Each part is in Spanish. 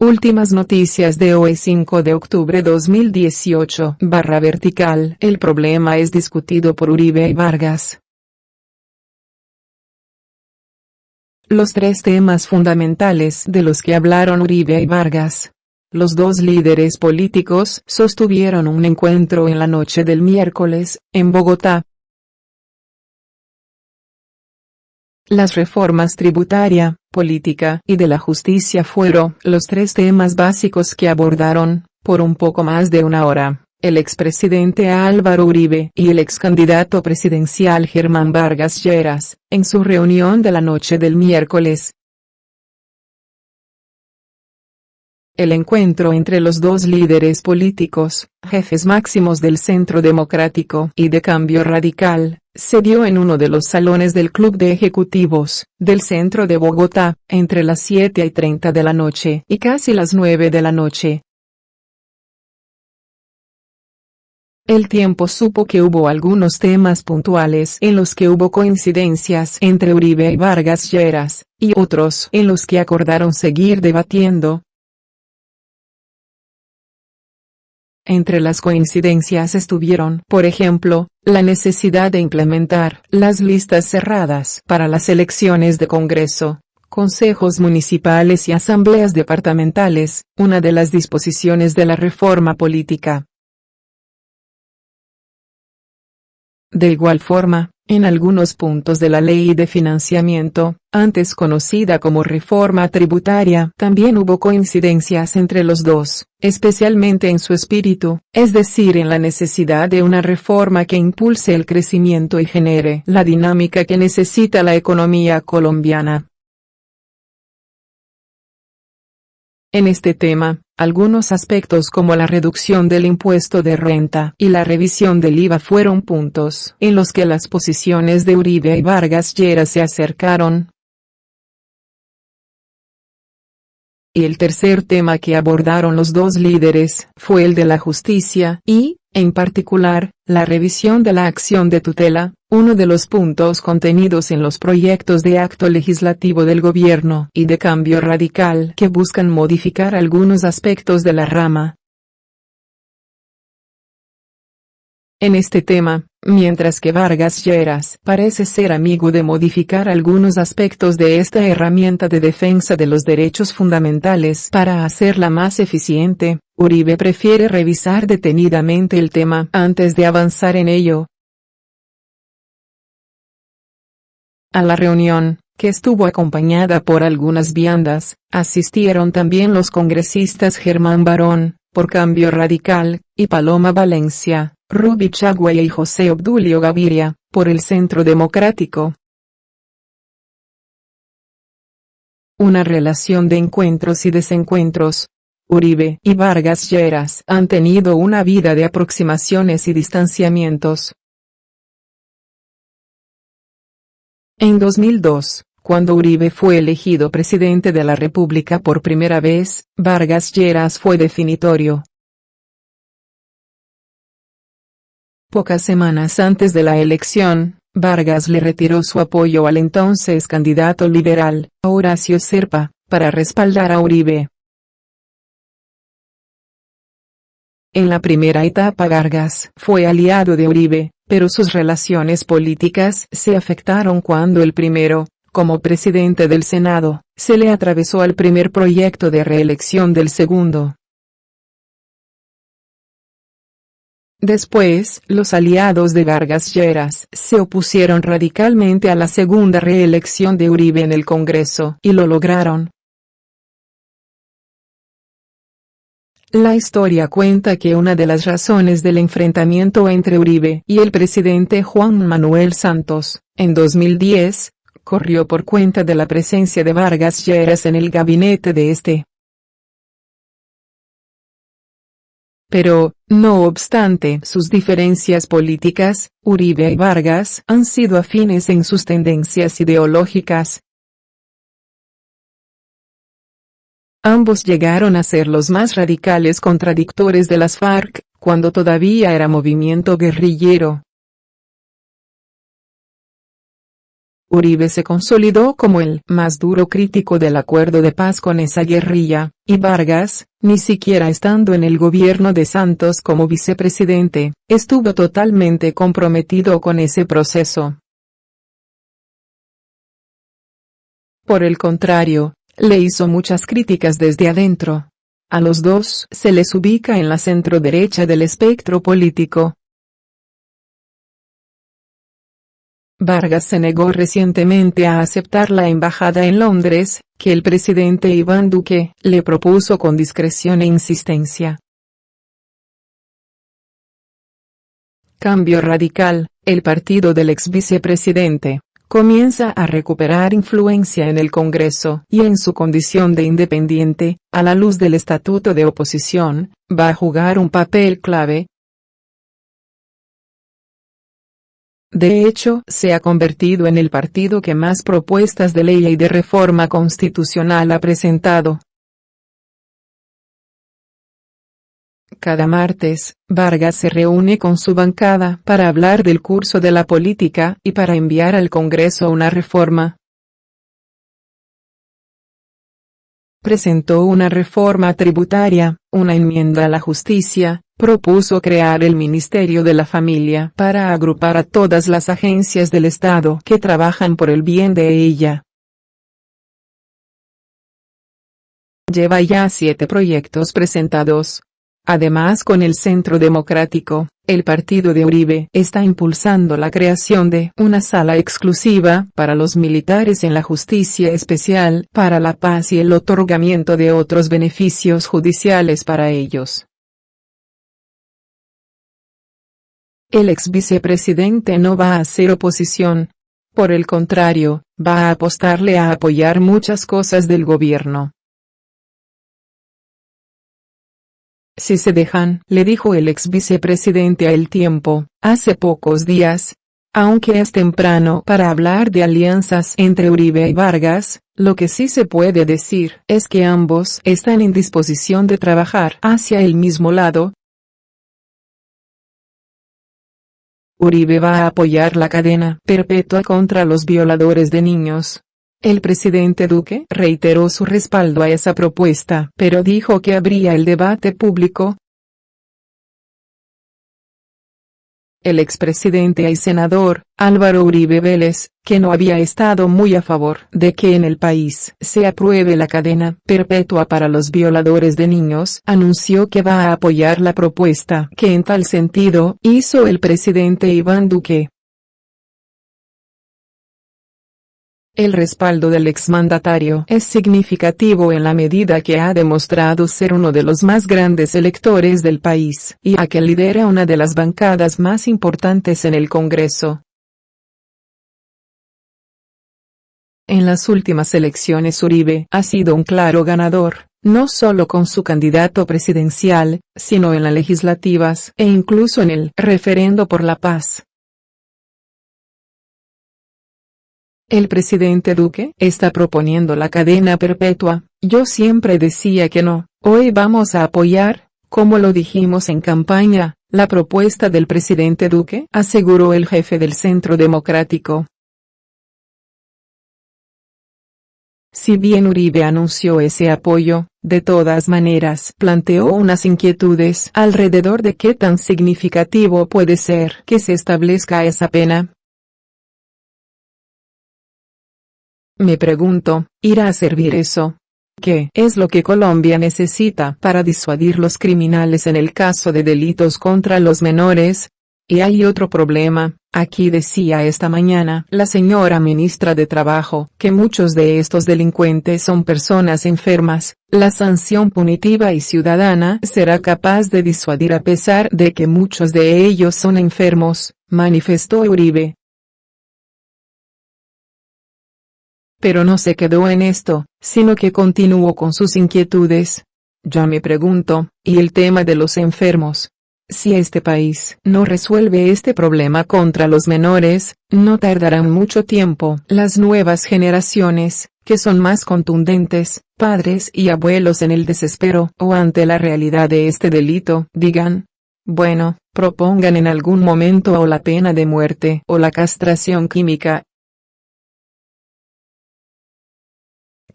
Últimas noticias de hoy 5 de octubre 2018, /vertical. El problema es discutido por Uribe y Vargas. Los tres temas fundamentales de los que hablaron Uribe y Vargas. Los dos líderes políticos sostuvieron un encuentro en la noche del miércoles, en Bogotá. Las reformas tributaria, política y de la justicia fueron los tres temas básicos que abordaron, por un poco más de una hora, el expresidente Álvaro Uribe y el excandidato presidencial Germán Vargas Lleras, en su reunión de la noche del miércoles. El encuentro entre los dos líderes políticos, jefes máximos del Centro Democrático y de Cambio Radical, se dio en uno de los salones del Club de Ejecutivos, del centro de Bogotá, entre las 7:30 de la noche y casi las 9 de la noche. El tiempo supo que hubo algunos temas puntuales en los que hubo coincidencias entre Uribe y Vargas Lleras, y otros en los que acordaron seguir debatiendo. Entre las coincidencias estuvieron, por ejemplo, la necesidad de implementar las listas cerradas para las elecciones de Congreso, consejos municipales y asambleas departamentales, una de las disposiciones de la reforma política. De igual forma, en algunos puntos de la Ley de Financiamiento, antes conocida como reforma tributaria, también hubo coincidencias entre los dos, especialmente en su espíritu, es decir, en la necesidad de una reforma que impulse el crecimiento y genere la dinámica que necesita la economía colombiana. En este tema, algunos aspectos como la reducción del impuesto de renta y la revisión del IVA fueron puntos en los que las posiciones de Uribe y Vargas Lleras se acercaron. Y el tercer tema que abordaron los dos líderes fue el de la justicia y, en particular, la revisión de la acción de tutela, uno de los puntos contenidos en los proyectos de acto legislativo del gobierno y de Cambio Radical que buscan modificar algunos aspectos de la rama. En este tema, mientras que Vargas Lleras parece ser amigo de modificar algunos aspectos de esta herramienta de defensa de los derechos fundamentales para hacerla más eficiente, Uribe prefiere revisar detenidamente el tema antes de avanzar en ello. A la reunión, que estuvo acompañada por algunas viandas, asistieron también los congresistas Germán Barón, por Cambio Radical, y Paloma Valencia, Ruby Chagüe y José Obdulio Gaviria, por el Centro Democrático. Una relación de encuentros y desencuentros. Uribe y Vargas Lleras han tenido una vida de aproximaciones y distanciamientos. En 2002, cuando Uribe fue elegido presidente de la República por primera vez, Vargas Lleras fue definitorio. Pocas semanas antes de la elección, Vargas le retiró su apoyo al entonces candidato liberal, Horacio Serpa, para respaldar a Uribe. En la primera etapa Vargas fue aliado de Uribe, pero sus relaciones políticas se afectaron cuando el primero, como presidente del Senado, se le atravesó al primer proyecto de reelección del segundo. Después, los aliados de Vargas Lleras se opusieron radicalmente a la segunda reelección de Uribe en el Congreso, y lo lograron. La historia cuenta que una de las razones del enfrentamiento entre Uribe y el presidente Juan Manuel Santos, en 2010, corrió por cuenta de la presencia de Vargas Lleras en el gabinete de este. Pero, no obstante sus diferencias políticas, Uribe y Vargas han sido afines en sus tendencias ideológicas. Ambos llegaron a ser los más radicales contradictores de las FARC, cuando todavía era movimiento guerrillero. Uribe se consolidó como el más duro crítico del acuerdo de paz con esa guerrilla, y Vargas, ni siquiera estando en el gobierno de Santos como vicepresidente, estuvo totalmente comprometido con ese proceso. Por el contrario, le hizo muchas críticas desde adentro. A los dos se les ubica en la centroderecha del espectro político. Vargas se negó recientemente a aceptar la embajada en Londres, que el presidente Iván Duque le propuso con discreción e insistencia. Cambio Radical, el partido del ex vicepresidente, comienza a recuperar influencia en el Congreso y en su condición de independiente, a la luz del estatuto de oposición, va a jugar un papel clave. De hecho, se ha convertido en el partido que más propuestas de ley y de reforma constitucional ha presentado. Cada martes, Vargas se reúne con su bancada para hablar del curso de la política y para enviar al Congreso una reforma. Presentó una reforma tributaria, una enmienda a la justicia, propuso crear el Ministerio de la Familia para agrupar a todas las agencias del Estado que trabajan por el bien de ella. Lleva ya 7 proyectos presentados. Además, con el Centro Democrático, el partido de Uribe está impulsando la creación de una sala exclusiva para los militares en la Justicia Especial para la Paz y el otorgamiento de otros beneficios judiciales para ellos. El ex vicepresidente no va a hacer oposición. Por el contrario, va a apostarle a apoyar muchas cosas del gobierno. Si se dejan, le dijo el ex vicepresidente a El Tiempo, hace pocos días. Aunque es temprano para hablar de alianzas entre Uribe y Vargas, lo que sí se puede decir es que ambos están en disposición de trabajar hacia el mismo lado. Uribe va a apoyar la cadena perpetua contra los violadores de niños. El presidente Duque reiteró su respaldo a esa propuesta, pero dijo que habría el debate público. El expresidente y senador, Álvaro Uribe Vélez, que no había estado muy a favor de que en el país se apruebe la cadena perpetua para los violadores de niños, anunció que va a apoyar la propuesta que en tal sentido hizo el presidente Iván Duque. El respaldo del exmandatario es significativo en la medida que ha demostrado ser uno de los más grandes electores del país y a que lidera una de las bancadas más importantes en el Congreso. En las últimas elecciones Uribe ha sido un claro ganador, no solo con su candidato presidencial, sino en las legislativas e incluso en el referendo por la paz. El presidente Duque está proponiendo la cadena perpetua. Yo siempre decía que no. Hoy vamos a apoyar, como lo dijimos en campaña, la propuesta del presidente Duque, aseguró el jefe del Centro Democrático. Si bien Uribe anunció ese apoyo, de todas maneras planteó unas inquietudes alrededor de qué tan significativo puede ser que se establezca esa pena. Me pregunto, ¿irá a servir eso? ¿Qué es lo que Colombia necesita para disuadir los criminales en el caso de delitos contra los menores? Y hay otro problema, aquí decía esta mañana la señora ministra de Trabajo, que muchos de estos delincuentes son personas enfermas. La sanción punitiva y ciudadana será capaz de disuadir a pesar de que muchos de ellos son enfermos, manifestó Uribe. Pero no se quedó en esto, sino que continuó con sus inquietudes. Yo me pregunto, ¿y el tema de los enfermos? Si este país no resuelve este problema contra los menores, no tardarán mucho tiempo las nuevas generaciones, que son más contundentes, padres y abuelos en el desespero o ante la realidad de este delito, digan, bueno, propongan en algún momento o la pena de muerte o la castración química.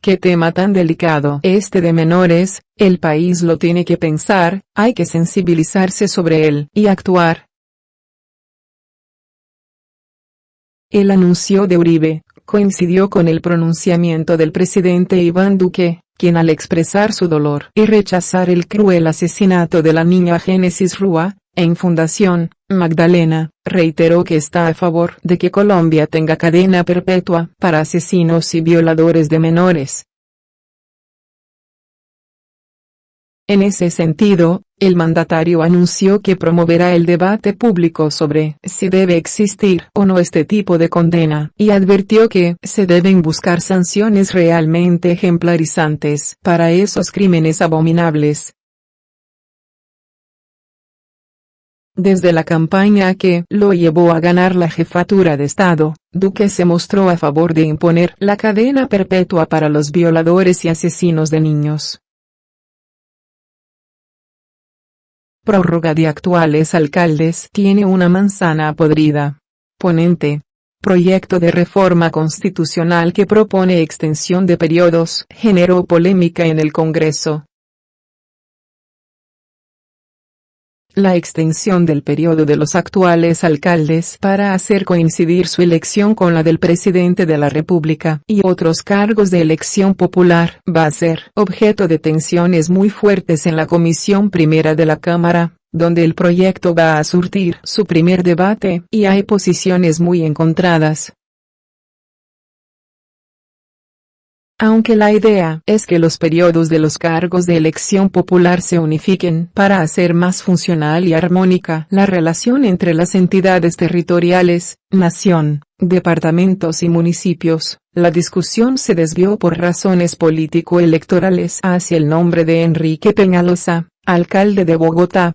qué tema tan delicado este de menores, el país lo tiene que pensar, hay que sensibilizarse sobre él y actuar. El anuncio de Uribe coincidió con el pronunciamiento del presidente Iván Duque, quien al expresar su dolor y rechazar el cruel asesinato de la niña Génesis Rúa, en Fundación Magdalena, reiteró que está a favor de que Colombia tenga cadena perpetua para asesinos y violadores de menores. En ese sentido, el mandatario anunció que promoverá el debate público sobre si debe existir o no este tipo de condena, y advirtió que se deben buscar sanciones realmente ejemplarizantes para esos crímenes abominables. Desde la campaña que lo llevó a ganar la jefatura de Estado, Duque se mostró a favor de imponer la cadena perpetua para los violadores y asesinos de niños. Prórroga de actuales alcaldes tiene una manzana podrida. Ponente. Proyecto de reforma constitucional que propone extensión de periodos generó polémica en el Congreso. La extensión del periodo de los actuales alcaldes para hacer coincidir su elección con la del presidente de la República y otros cargos de elección popular va a ser objeto de tensiones muy fuertes en la Comisión Primera de la Cámara, donde el proyecto va a surtir su primer debate y hay posiciones muy encontradas. Aunque la idea es que los periodos de los cargos de elección popular se unifiquen para hacer más funcional y armónica la relación entre las entidades territoriales, nación, departamentos y municipios, la discusión se desvió por razones político-electorales hacia el nombre de Enrique Peñalosa, alcalde de Bogotá.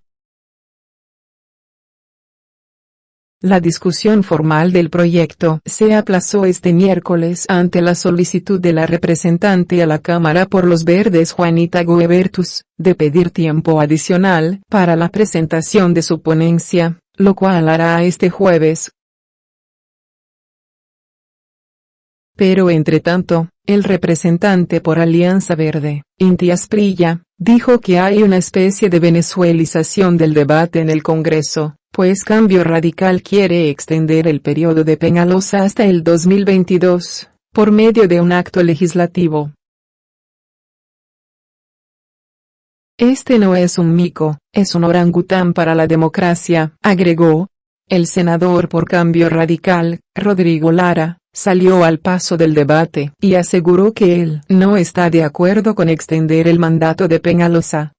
La discusión formal del proyecto se aplazó este miércoles ante la solicitud de la representante a la Cámara por los Verdes Juanita Guebertus, de pedir tiempo adicional para la presentación de su ponencia, lo cual hará este jueves. Pero entretanto, el representante por Alianza Verde, Inti Asprilla, dijo que hay una especie de venezuelización del debate en el Congreso, pues Cambio Radical quiere extender el periodo de Peñalosa hasta el 2022, por medio de un acto legislativo. Este no es un mico, es un orangután para la democracia, agregó. El senador por Cambio Radical, Rodrigo Lara, salió al paso del debate y aseguró que él no está de acuerdo con extender el mandato de Peñalosa.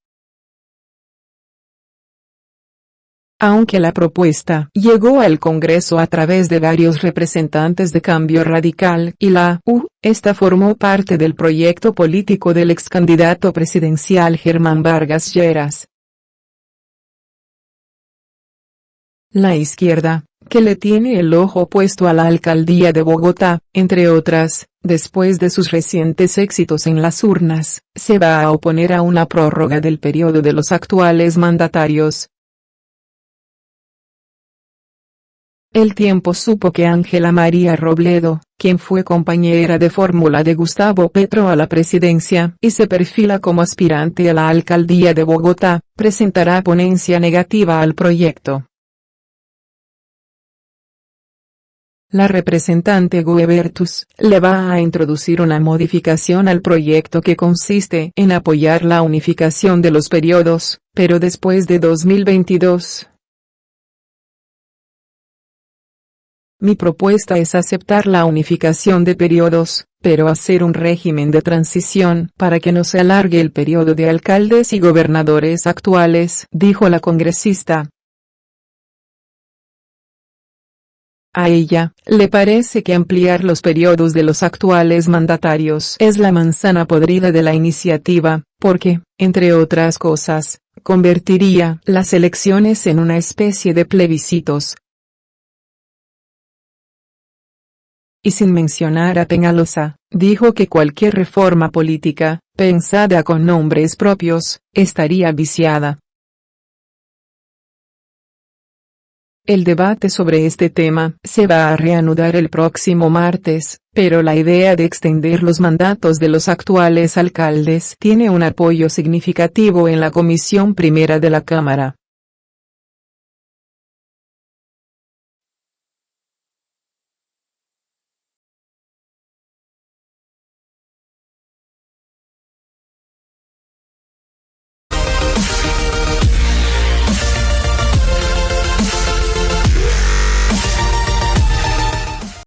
Aunque la propuesta llegó al Congreso a través de varios representantes de Cambio Radical y la U, esta formó parte del proyecto político del excandidato presidencial Germán Vargas Lleras. La izquierda, que le tiene el ojo puesto a la alcaldía de Bogotá, entre otras, después de sus recientes éxitos en las urnas, se va a oponer a una prórroga del periodo de los actuales mandatarios. El Tiempo supo que Ángela María Robledo, quien fue compañera de fórmula de Gustavo Petro a la presidencia y se perfila como aspirante a la alcaldía de Bogotá, presentará ponencia negativa al proyecto. La representante Guebertus le va a introducir una modificación al proyecto que consiste en apoyar la unificación de los periodos, pero después de 2022. Mi propuesta es aceptar la unificación de periodos, pero hacer un régimen de transición para que no se alargue el periodo de alcaldes y gobernadores actuales, dijo la congresista. A ella, le parece que ampliar los periodos de los actuales mandatarios es la manzana podrida de la iniciativa, porque, entre otras cosas, convertiría las elecciones en una especie de plebiscitos. Y sin mencionar a Peñalosa, dijo que cualquier reforma política, pensada con nombres propios, estaría viciada. El debate sobre este tema se va a reanudar el próximo martes, pero la idea de extender los mandatos de los actuales alcaldes tiene un apoyo significativo en la Comisión Primera de la Cámara.